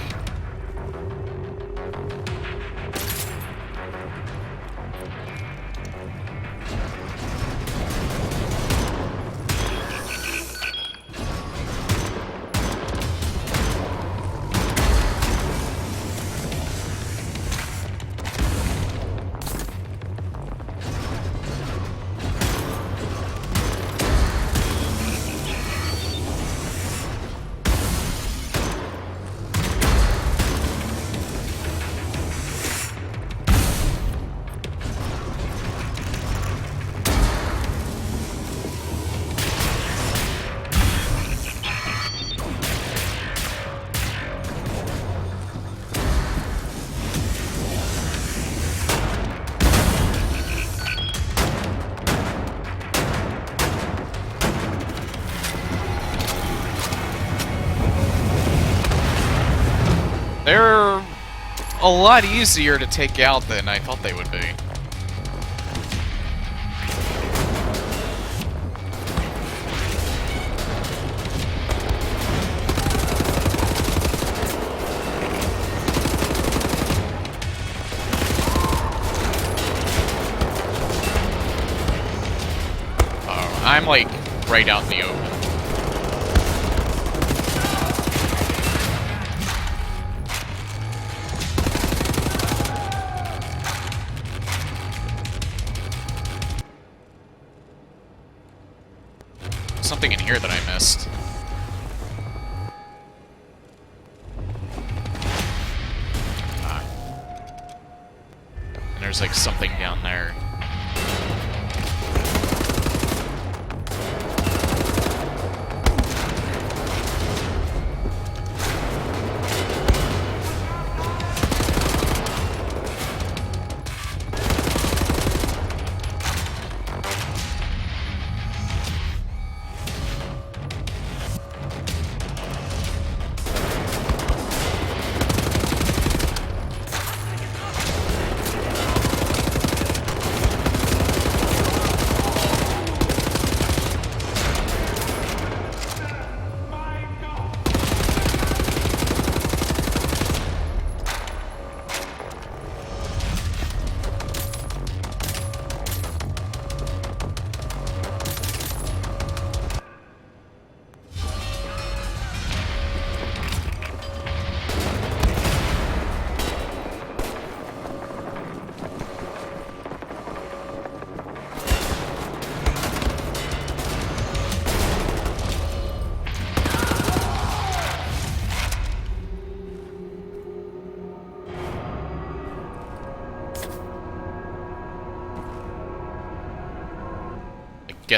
They're a lot easier to take out than I thought they would be. Oh, I'm like right out in the open. Something in here that I missed. Ah. And there's like something down there.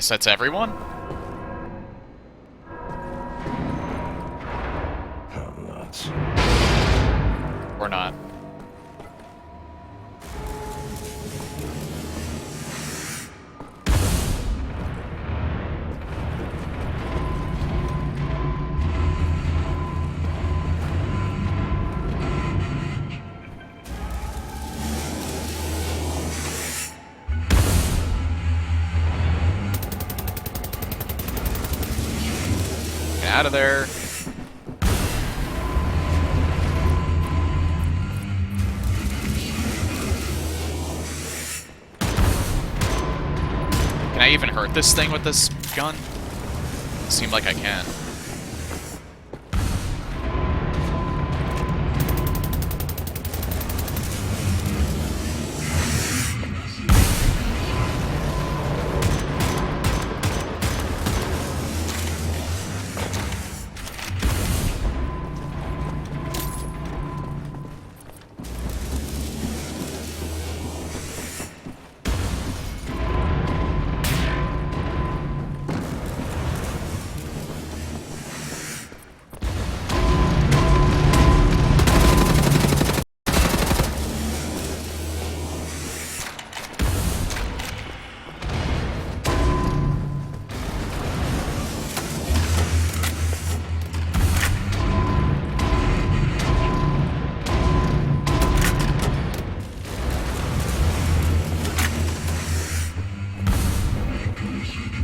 guess that's everyone? I'm nuts. Or not. Get out of there. Can I even hurt this thing with this gun? Seemed like I can.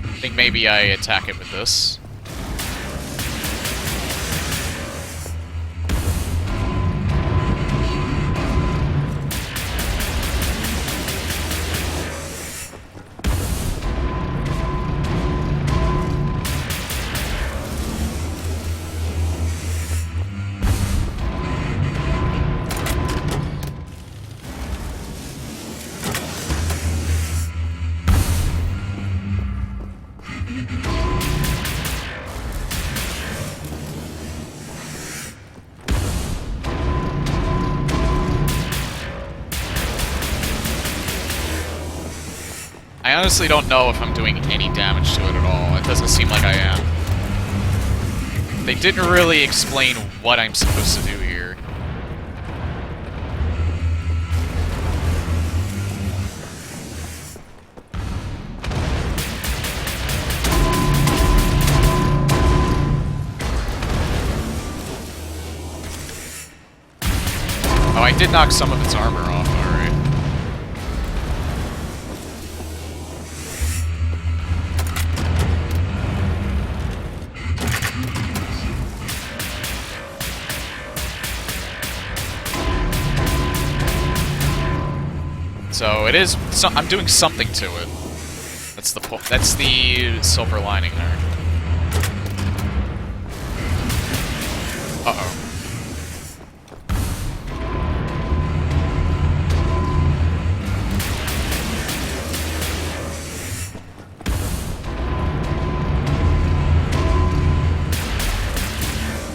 I think maybe I attack it with this. I honestly don't know if I'm doing any damage to it at all. It doesn't seem like I am. They didn't really explain what I'm supposed to do here. Oh, I did knock some of its armor off, alright. So it is. I'm doing something to it. That's the point. That's the silver lining there. Uh-oh.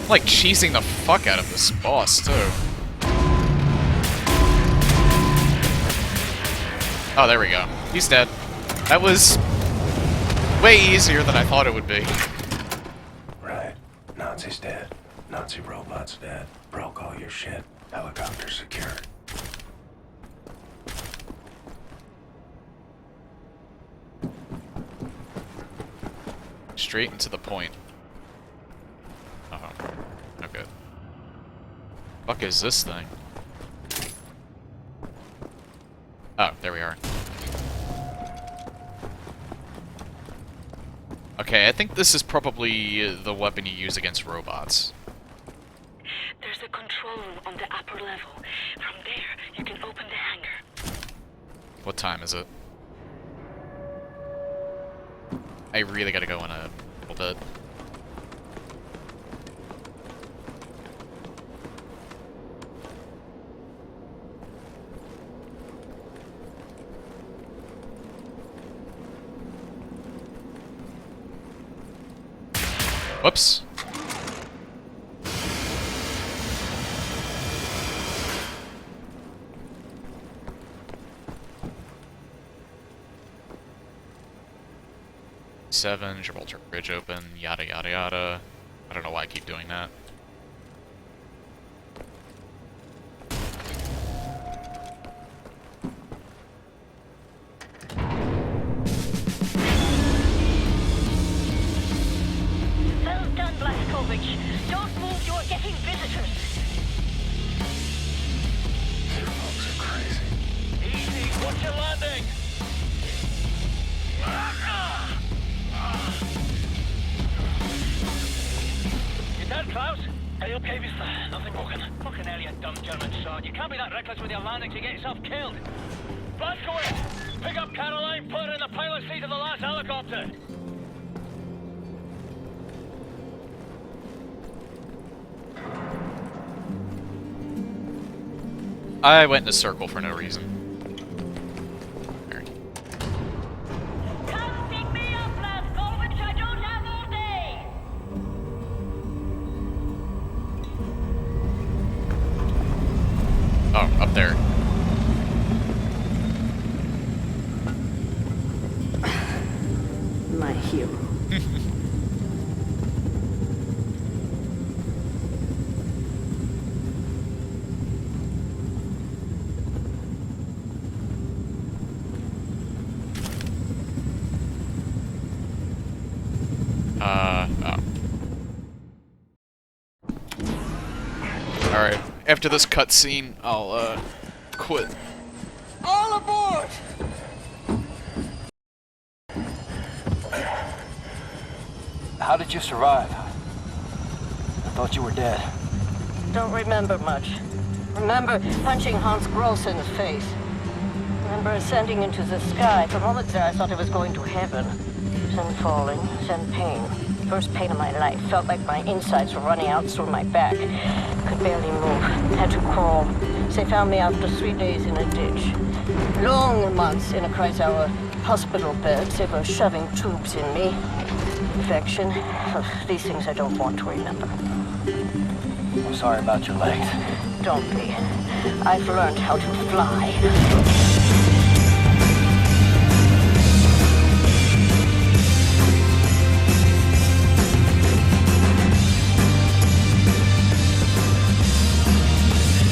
I'm like cheesing the fuck out of this boss too. Oh, there we go. He's dead. That was way easier than I thought it would be. Right. Nazi's dead. Nazi robot's dead. Broke all your shit. Helicopter secured. Straight and to the point. Uh-huh. Okay. Fuck is this thing? Oh, there we are. Okay, I think this is probably the weapon you use against robots. There's a control room on the upper level. From there, you can open the hangar. What time is it? I really gotta go in a little bit. Whoops. 7, Gibraltar Bridge open, yada yada yada. I don't know why I keep doing that. Well done, Blazkowicz. Don't move, you're getting visitors. You folks are crazy. Easy, what's your landing? You dead, Klaus? Are you okay, mister? Nothing broken. Fucking hell, you dumb German sod. You can't be that reckless with your landings, you get yourself killed. Blazkowicz, pick up Caroline, put her in the pilot seat of the last helicopter. I went in a circle for no reason. Alright. Come pick me up, Blazkowicz. I don't have all day. Oh, up there. My hero. Oh. Alright, after this cutscene, I'll, quit. All aboard! How did you survive? I thought you were dead. Don't remember much. Remember punching Hans Gross in the face. Remember ascending into the sky. For moments there I thought I was going to heaven. Then falling, then pain. First pain of my life. Felt like my insides were running out through my back. Could barely move. Had to crawl. They found me after 3 days in a ditch. Long months in a Kreisauer hospital bed. They were shoving tubes in me. Infection. These things I don't want to remember. I'm sorry about your legs. Don't be. I've learned how to fly.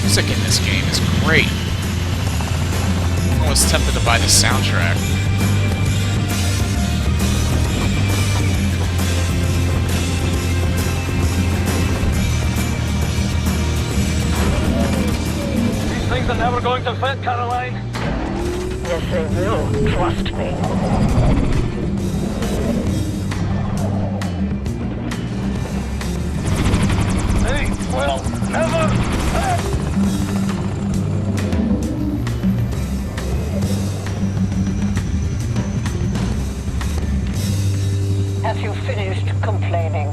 Music in this game is great. I'm almost tempted to buy the soundtrack. These things are never going to fit, Caroline. Yes, they will. Trust me. They will never fit. Have you finished complaining?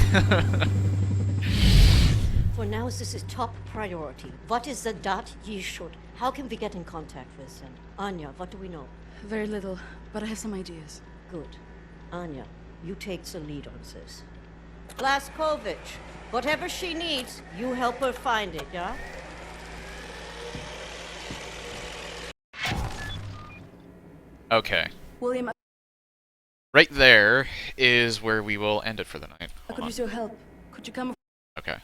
For now, this is top priority. What is the dot ye should? How can we get in contact with them? Anya, what do we know? Very little, but I have some ideas. Good. Anya, you take the lead on this. Blazkowicz, whatever she needs, you help her find it, yeah? Okay. William, Right there is where we will end it for the night. I could use your help. Could you come? Okay.